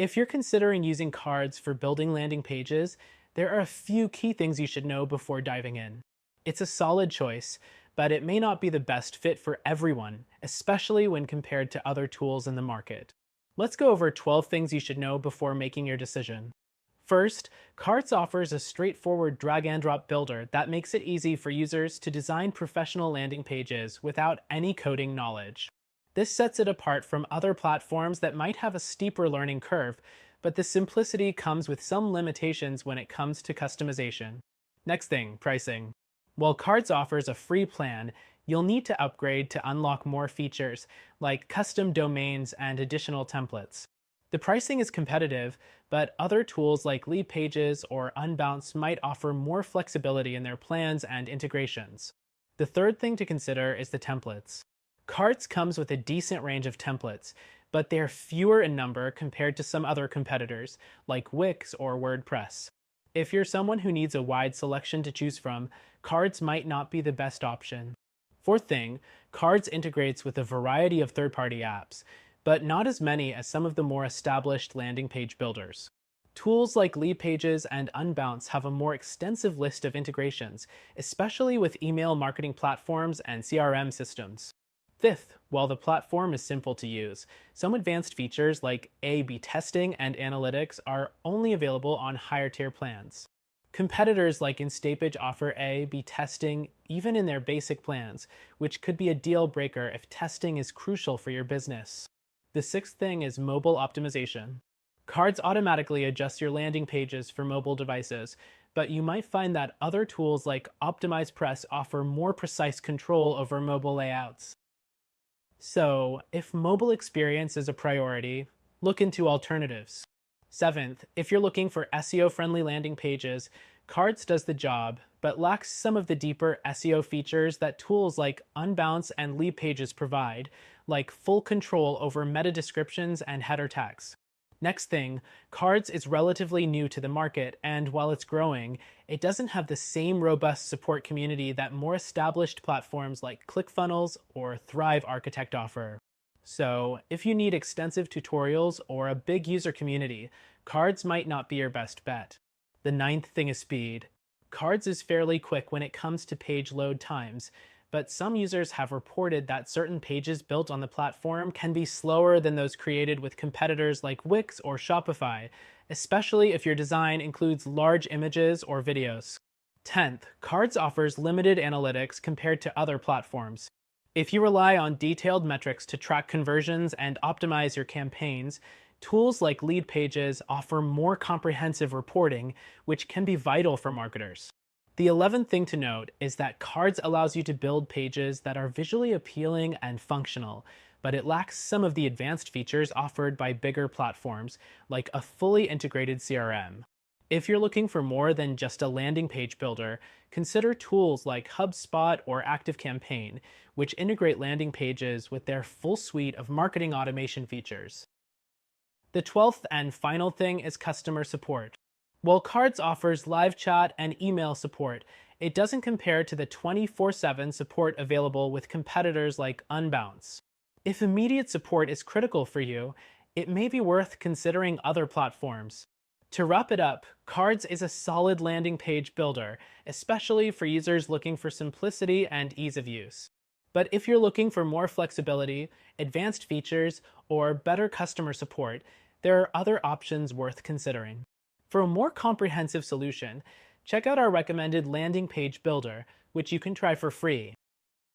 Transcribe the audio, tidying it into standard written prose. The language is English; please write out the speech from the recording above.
If you're considering using Qards for building landing pages, there are a few key things you should know before diving in. It's a solid choice, but it may not be the best fit for everyone, especially when compared to other tools in the market. Let's go over 12 things you should know before making your decision. First, Qards offers a straightforward drag and drop builder that makes it easy for users to design professional landing pages without any coding knowledge. This sets it apart from other platforms that might have a steeper learning curve, but the simplicity comes with some limitations when it comes to customization. Next thing, pricing. While Qards offers a free plan, you'll need to upgrade to unlock more features, like custom domains and additional templates. The pricing is competitive, but other tools like Lead Pages or Unbounce might offer more flexibility in their plans and integrations. The third thing to consider is the templates. Qards comes with a decent range of templates, but they're fewer in number compared to some other competitors, like Wix or WordPress. If you're someone who needs a wide selection to choose from, Qards might not be the best option. Fourth thing, Qards integrates with a variety of third-party apps, but not as many as some of the more established landing page builders. Tools like Lead Pages and Unbounce have a more extensive list of integrations, especially with email marketing platforms and CRM systems. Fifth, while the platform is simple to use, some advanced features like A/B testing and analytics are only available on higher tier plans. Competitors like Instapage offer A/B testing even in their basic plans, which could be a deal breaker if testing is crucial for your business. The sixth thing is mobile optimization. Qards automatically adjusts your landing pages for mobile devices, but you might find that other tools like Optimize Press offer more precise control over mobile layouts. So, if mobile experience is a priority, look into alternatives. Seventh, if you're looking for SEO-friendly landing pages, Qards does the job, but lacks some of the deeper SEO features that tools like Unbounce and Lead Pages provide, like full control over meta descriptions and header tags. Next thing, Qards is relatively new to the market, and while it's growing, it doesn't have the same robust support community that more established platforms like ClickFunnels or Thrive Architect offer. So, if you need extensive tutorials or a big user community, Qards might not be your best bet. The ninth thing is speed. Qards is fairly quick when it comes to page load times, but some users have reported that certain pages built on the platform can be slower than those created with competitors like Wix or Shopify, especially if your design includes large images or videos. 10th, Qards offers limited analytics compared to other platforms. If you rely on detailed metrics to track conversions and optimize your campaigns, tools like Lead Pages offer more comprehensive reporting, which can be vital for marketers. The 11th thing to note is that Qards allows you to build pages that are visually appealing and functional, but it lacks some of the advanced features offered by bigger platforms, like a fully integrated CRM. If you're looking for more than just a landing page builder, consider tools like HubSpot or ActiveCampaign, which integrate landing pages with their full suite of marketing automation features. The 12th and final thing is customer support. While Qards offers live chat and email support, it doesn't compare to the 24/7 support available with competitors like Unbounce. If immediate support is critical for you, it may be worth considering other platforms. To wrap it up, Qards is a solid landing page builder, especially for users looking for simplicity and ease of use. But if you're looking for more flexibility, advanced features, or better customer support, there are other options worth considering. For a more comprehensive solution, check out our recommended landing page builder, which you can try for free.